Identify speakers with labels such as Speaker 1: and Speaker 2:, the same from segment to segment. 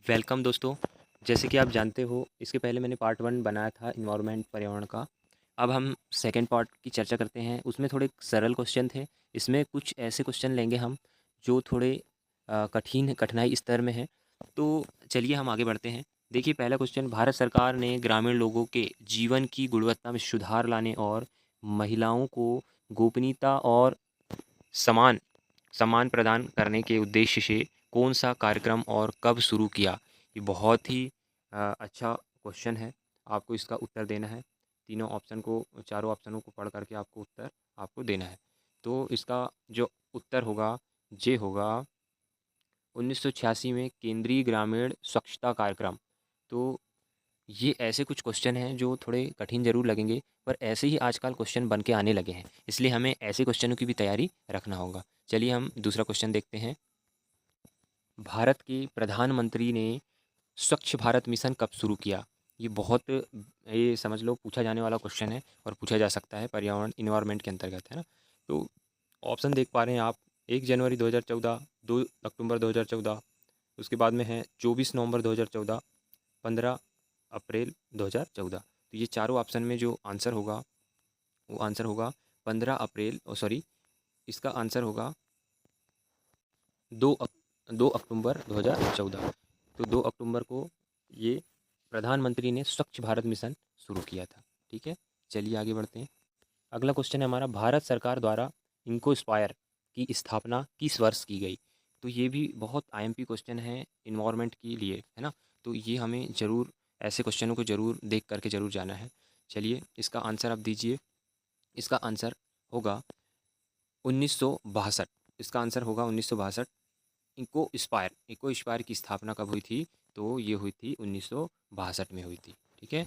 Speaker 1: Welcome दोस्तों। जैसे कि आप जानते हो, इसके पहले मैंने पार्ट 1 बनाया था एनवायरनमेंट पर्यावरण का। अब हम सेकंड पार्ट की चर्चा करते हैं। उसमें थोड़े सरल क्वेश्चन थे। इसमें कुछ ऐसे क्वेश्चन लेंगे हम जो थोड़े कठिनाई स्तर में हैं। तो चलिए हम आगे बढ़ते हैं। देखिए, पहला क्वेश्चन, भारत सरकार ने ग्रामीण लोगों के जीवन की गुणवत्ता में सुधार लाने और महिलाओं को गोपनीयता और समान सम्मान प्रदान करने के उद्देश्य से कौन-सा कार्यक्रम और कब शुरू किया? ये बहुत ही अच्छा क्वेश्चन है। आपको इसका उत्तर देना है। चारों ऑप्शनों को पढ़ कर के आपको उत्तर आपको देना है। तो इसका जो उत्तर होगा, ये होगा 1986 में केंद्रीय ग्रामीण स्वच्छता कार्यक्रम। तो ये ऐसे कुछ क्वेश्चन हैं जो थोड़े कठिन ज़रूर लगेंगे, पर ऐसे ही आजकल क्वेश्चन बन के आने लगे हैं। इसलिए हमें ऐसे क्वेश्चनों की भी तैयारी रखना होगा। चलिए हम दूसरा क्वेश्चन देखते हैं। भारत के प्रधानमंत्री ने स्वच्छ भारत मिशन कब शुरू किया? ये समझ लो पूछा जाने वाला क्वेश्चन है और पूछा जा सकता है पर्यावरण एनवायरनमेंट के अंतर्गत, है ना? तो ऑप्शन देख पा रहे हैं आप। 1 जनवरी 2014, 2 अक्टूबर 2014, उसके बाद में है 24 नवंबर 2014, 15 अप्रैल 2014। तो ये चारों ऑप्शन में जो आंसर होगा, वो आंसर होगा 15 अप्रैल, सॉरी, इसका आंसर होगा 2 अक 2 अक्टूबर 2014। तो 2 अक्टूबर को ये प्रधानमंत्री ने स्वच्छ भारत मिशन शुरू किया था। ठीक है? चलिए आगे बढ़ते हैं। अगला क्वेश्चन है हमारा, भारत सरकार द्वारा इन्कोस्पायर की स्थापना किस वर्ष की गई? तो ये भी बहुत आईएमपी क्वेश्चन है एनवायरनमेंट के लिए, है ना? तो ये हमें ज़रूर ऐसे क्वेश्चनों को ज़रूर देख करके ज़रूर जाना है। चलिए इसका आंसर आप दीजिए। इसका आंसर होगा 1962। इसका आंसर होगा 1962। इको स्पायर की स्थापना कब हुई थी? तो ये हुई थी 1962 में हुई थी। ठीक है?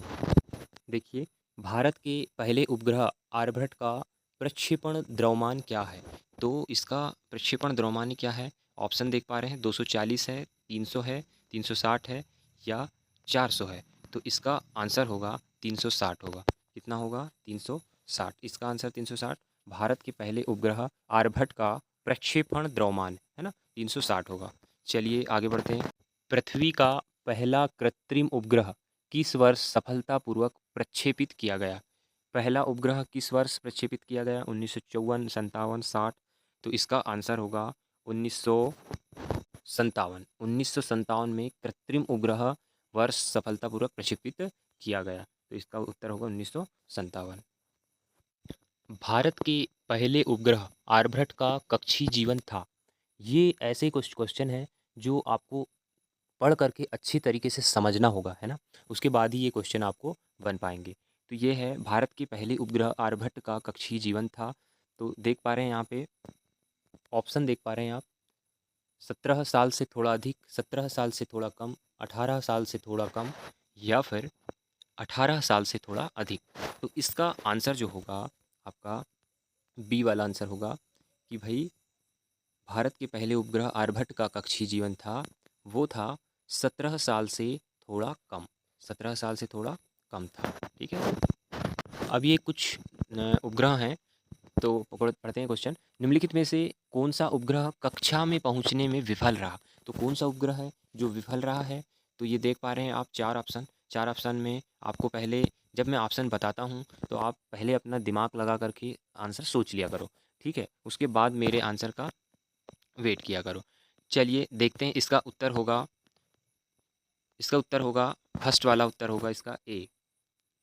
Speaker 1: देखिए, भारत के पहले उपग्रह आर्यभट्ट का प्रक्षेपण द्रव्यमान क्या है? तो इसका प्रक्षेपण द्रव्यमान क्या है? ऑप्शन देख पा रहे हैं, 240 है, 300 है, 360 है या 400 है। तो इसका आंसर होगा 360 होगा। कितना होगा? 360। इसका आंसर 360। भारत के पहले उपग्रह आर्यभट्ट का प्रक्षेपण द्रव्यमान, है ना, 360 होगा। चलिए आगे बढ़ते हैं। पृथ्वी का पहला कृत्रिम उपग्रह किस वर्ष सफलतापूर्वक प्रक्षेपित किया गया? पहला उपग्रह किस वर्ष प्रक्षेपित किया गया? 1954, 57, 60। तो इसका आंसर होगा 1957। 1957 में कृत्रिम उपग्रह वर्ष सफलतापूर्वक प्रक्षेपित किया गया। तो इसका उत्तर होगा 1957। भारत के पहले उपग्रह आर्यभट्ट का कक्षीय जीवन था। ये ऐसे कुछ क्वेश्चन हैं जो आपको पढ़ करके अच्छी तरीके से समझना होगा, है ना? उसके बाद ही ये क्वेश्चन आपको बन पाएँगे। तो ये है, भारत के पहले उपग्रह आर्यभट्ट का कक्षीय जीवन था। तो देख पा रहे हैं यहाँ पे, ऑप्शन देख पा रहे हैं आप, 17 साल से थोड़ा अधिक, 17 साल से थोड़ा कम, 18 साल से थोड़ा कम या फिर 18 साल से थोड़ा अधिक। तो इसका आंसर जो होगा आपका बी वाला आंसर होगा कि भई भारत के पहले उपग्रह आर्यभट्ट का कक्षीय जीवन था, वो था 17 साल से थोड़ा कम। 17 साल से थोड़ा कम था। ठीक है? अब ये कुछ उपग्रह हैं, तो पढ़ते हैं क्वेश्चन। निम्नलिखित में से कौन-सा उपग्रह कक्षा में पहुँचने में विफल रहा? तो कौन-सा उपग्रह है जो विफल रहा है? तो ये देख पा रहे हैं आप 4 ऑप्शन। 4 ऑप्शन में आपको पहले, जब मैं ऑप्शन बताता हूँ, तो आप पहले अपना दिमाग लगा कर के आंसर सोच लिया करो। ठीक है? उसके बाद मेरे आंसर का वेट किया करो। चलिए देखते हैं, इसका उत्तर होगा, फर्स्ट वाला उत्तर होगा इसका ए।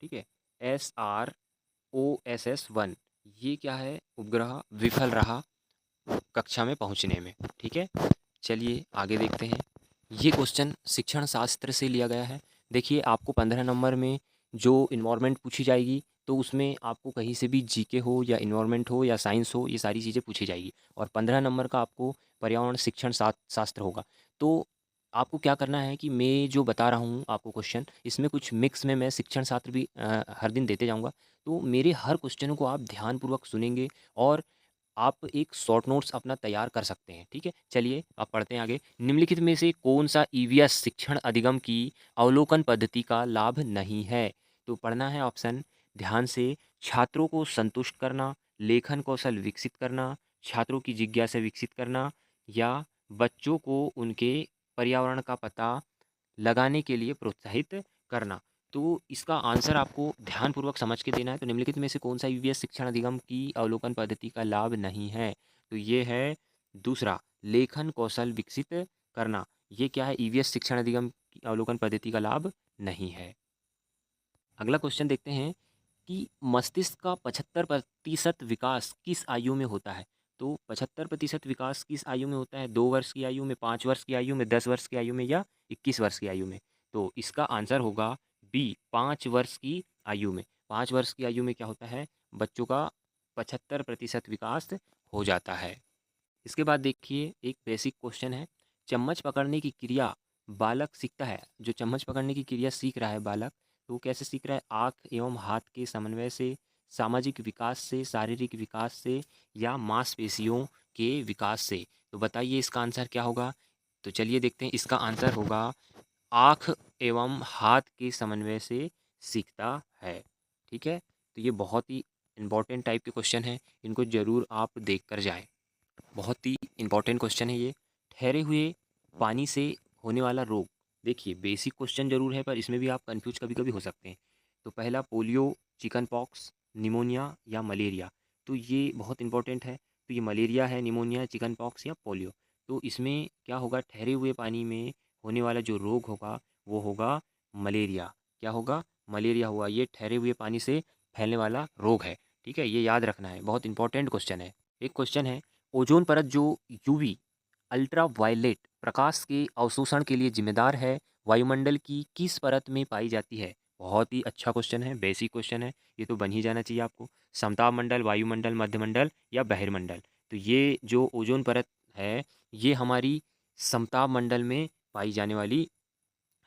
Speaker 1: ठीक है? SROSS-1, ये क्या है? उपग्रह विफल रहा कक्षा में पहुँचने में। ठीक है? चलिए आगे देखते हैं। ये क्वेश्चन शिक्षण शास्त्र से लिया गया है। देखिए, आपको 15 नंबर में जो एनवायरनमेंट पूछी जाएगी, तो उसमें आपको कहीं से भी जीके हो या एनवायरनमेंट हो या साइंस हो, ये सारी चीज़ें पूछी जाएगी। और 15 नंबर का आपको पर्यावरण शिक्षण शास्त्र होगा। तो आपको क्या करना है कि मैं जो बता रहा हूँ आपको क्वेश्चन, इसमें कुछ मिक्स में मैं शिक्षण शास्त्र भी हर दिन देते जाऊँगा। तो मेरे हर क्वेश्चनों को आप ध्यानपूर्वक सुनेंगे और आप एक शॉर्ट नोट्स अपना तैयार कर सकते हैं। ठीक है? चलिए अब पढ़ते हैं आगे। निम्नलिखित में से कौन-सा ईवीएस शिक्षण अधिगम की अवलोकन पद्धति का लाभ नहीं है? तो पढ़ना है ऑप्शन ध्यान से। छात्रों को संतुष्ट करना, लेखन कौशल विकसित करना, छात्रों की जिज्ञासा विकसित करना या बच्चों को उनके पर्यावरण का पता लगाने के लिए प्रोत्साहित करना। तो इसका आंसर आपको ध्यानपूर्वक समझ के देना है। तो निम्नलिखित में से कौन-सा ईवीएस शिक्षण अधिगम की अवलोकन पद्धति का लाभ नहीं है? तो ये है दूसरा, लेखन कौशल विकसित करना। ये क्या है? ईवीएस शिक्षण अधिगम की अवलोकन पद्धति का लाभ नहीं है। अगला क्वेश्चन देखते हैं कि मस्तिष्क का 75% विकास किस आयु में होता है? तो 75% विकास किस आयु में होता है? 2 वर्ष की आयु में, 5 वर्ष की आयु में, 10 वर्ष की आयु में या 21 वर्ष की आयु में? तो इसका आंसर होगा बी, 5 वर्ष की आयु में। 5 वर्ष की आयु में क्या होता है? बच्चों का 75% विकास हो जाता है। इसके बाद देखिए एक बेसिक क्वेश्चन है, चम्मच पकड़ने की क्रिया बालक सीखता है। जो चम्मच पकड़ने की क्रिया सीख रहा है बालक, तो वो कैसे सीख रहा है? आँख एवं हाथ के समन्वय से, सामाजिक विकास से, शारीरिक विकास से या मांसपेशियों के विकास से। तो बताइए इसका आंसर क्या होगा? तो चलिए देखते हैं, इसका आंसर होगा आँख एवं हाथ के समन्वय से सीखता है। ठीक है? तो ये बहुत ही इम्पोर्टेंट टाइप के क्वेश्चन हैं, इनको ज़रूर आप देख कर जाएँ। बहुत ही इम्पोर्टेंट क्वेश्चन है ये। ठहरे हुए पानी से होने वाला रोग। देखिए बेसिक क्वेश्चन ज़रूर है, पर इसमें भी आप कंफ्यूज कभी कभी हो सकते हैं। तो पहला, पोलियो, चिकन पॉक्स, निमोनिया या मलेरिया। तो ये बहुत इंपॉर्टेंट है। तो ये मलेरिया है, निमोनिया, चिकन पॉक्स या पोलियो। तो इसमें क्या होगा? ठहरे हुए पानी में होने वाला जो रोग होगा वो होगा मलेरिया। क्या होगा? मलेरिया हुआ। ये ठहरे हुए पानी से फैलने वाला रोग है। ठीक है, ये याद रखना है, बहुत इंपॉर्टेंट क्वेश्चन है। एक क्वेश्चन है, ओजोन परत जो यूवी अल्ट्रा वायलेट प्रकाश के अवशोषण के लिए जिम्मेदार है, वायुमंडल की किस परत में पाई जाती है? बहुत ही अच्छा क्वेश्चन है, बेसिक क्वेश्चन है, ये तो बन ही जाना चाहिए आपको। समताप मंडल, वायुमंडल, मध्यमंडल या बहिर्मंडल? तो ये जो ओजोन परत है, ये हमारी समताप मंडल में पाई जाने वाली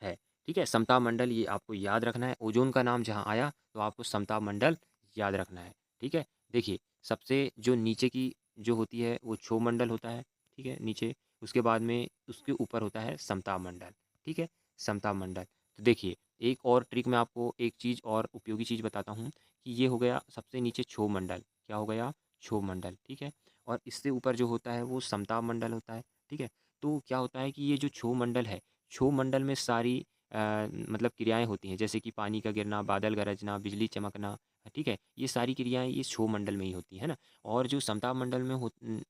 Speaker 1: है। ठीक है, समताप मंडल ये आपको याद रखना है। ओजोन का नाम जहाँ आया तो आपको समताप मंडल याद रखना है। ठीक है, देखिए सबसे जो नीचे की जो होती है वो क्षोभ मंडल होता है। ठीक है, नीचे, उसके बाद में उसके ऊपर होता है समताप मंडल। ठीक है, समताप मंडल। तो देखिए एक और ट्रिक मैं आपको एक चीज़ और उपयोगी चीज़ बताता हूँ कि ये हो गया सबसे नीचे क्षोभ मंडल। क्या हो गया? क्षोभ मंडल। ठीक है, और इससे ऊपर जो होता है वो समताप मंडल होता है। ठीक है, तो क्या होता है कि ये जो क्षोभ मंडल है, क्षोभ मंडल में सारी मतलब क्रियाएँ होती हैं, जैसे कि पानी का गिरना, बादल गरजना, बिजली चमकना। ठीक है, ये सारी क्रियाएँ ये क्षोभ मंडल में ही होती है ना। और जो समताप मंडल में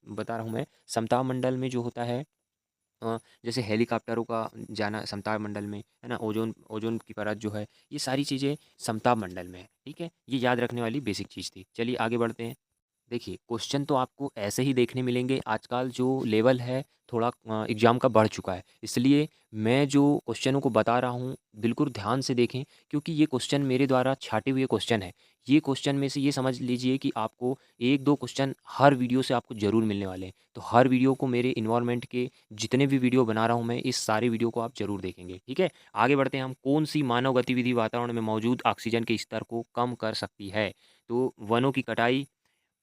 Speaker 1: बता रहा हूँ मैं, समताप मंडल में जो होता है जैसे हेलीकॉप्टरों का जाना समताप मंडल में, है ना, ओजोन ओजोन की परत जो है, ये सारी चीज़ें समताप मंडल में है। ठीक है, ये याद रखने वाली बेसिक चीज़ थी। चलिए आगे बढ़ते हैं। देखिए क्वेश्चन तो आपको ऐसे ही देखने मिलेंगे। आजकल जो लेवल है थोड़ा एग्ज़ाम का बढ़ चुका है, इसलिए मैं जो क्वेश्चनों को बता रहा हूँ बिल्कुल ध्यान से देखें, क्योंकि ये क्वेश्चन मेरे द्वारा छाटे हुए क्वेश्चन है। ये क्वेश्चन में से ये समझ लीजिए कि आपको एक दो क्वेश्चन हर वीडियो से आपको ज़रूर मिलने वाले हैं। तो हर वीडियो को, मेरे इन्वायरमेंट के जितने भी वीडियो बना रहा हूँ मैं, इस सारे वीडियो को आप ज़रूर देखेंगे। ठीक है, आगे बढ़ते हैं हम। कौन सी मानव गतिविधि वातावरण में मौजूद ऑक्सीजन के स्तर को कम कर सकती है? तो वनों की कटाई,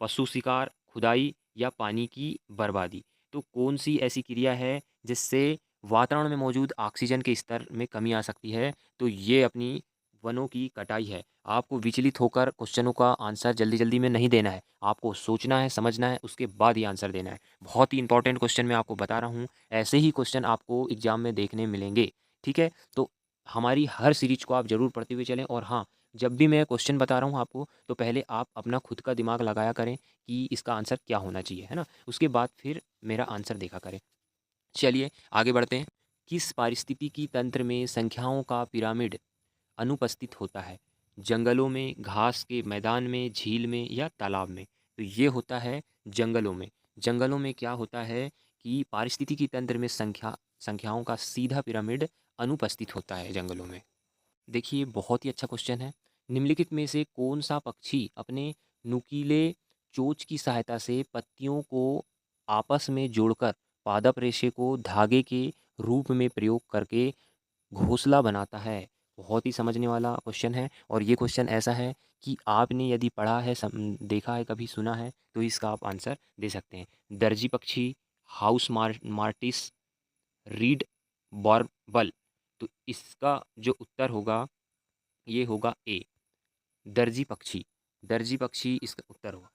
Speaker 1: पशु शिकार, खुदाई या पानी की बर्बादी। तो कौन सी ऐसी क्रिया है जिससे वातावरण में मौजूद ऑक्सीजन के स्तर में कमी आ सकती है? तो ये अपनी वनों की कटाई है। आपको विचलित होकर क्वेश्चनों का आंसर जल्दी जल्दी में नहीं देना है, आपको सोचना है, समझना है, उसके बाद ही आंसर देना है। बहुत ही इंपॉर्टेंट क्वेश्चन मैं आपको बता रहा हूँ, ऐसे ही क्वेश्चन आपको एग्जाम में देखने मिलेंगे। ठीक है, तो हमारी हर सीरीज को आप ज़रूर पढ़ते हुए चलें। और हाँ, जब भी मैं क्वेश्चन बता रहा हूँ आपको, तो पहले आप अपना खुद का दिमाग लगाया करें कि इसका आंसर क्या होना चाहिए, है ना? उसके बाद फिर मेरा आंसर देखा करें। चलिए आगे बढ़ते हैं। किस पारिस्थितिकी तंत्र में संख्याओं का पिरामिड अनुपस्थित होता है? जंगलों में, घास के मैदान में, झील में या तालाब में? तो ये होता है जंगलों में। जंगलों में क्या होता है कि पारिस्थितिकी तंत्र में संख्याओं का सीधा पिरामिड अनुपस्थित होता है जंगलों में। देखिए बहुत ही अच्छा क्वेश्चन है। निम्नलिखित में से कौन सा पक्षी अपने नुकीले चोंच की सहायता से पत्तियों को आपस में जोड़कर पादप रेशे को धागे के रूप में प्रयोग करके घोंसला बनाता है? बहुत ही समझने वाला क्वेश्चन है। और ये क्वेश्चन ऐसा है कि आपने यदि पढ़ा है, देखा है, कभी सुना है, तो इसका आप आंसर दे सकते हैं। दर्जी पक्षी, हाउस मार्टिस, रीड बॉर्बल। तो इसका जो उत्तर होगा ये होगा ए, दर्जी पक्षी। दर्जी पक्षी इसका उत्तर होगा।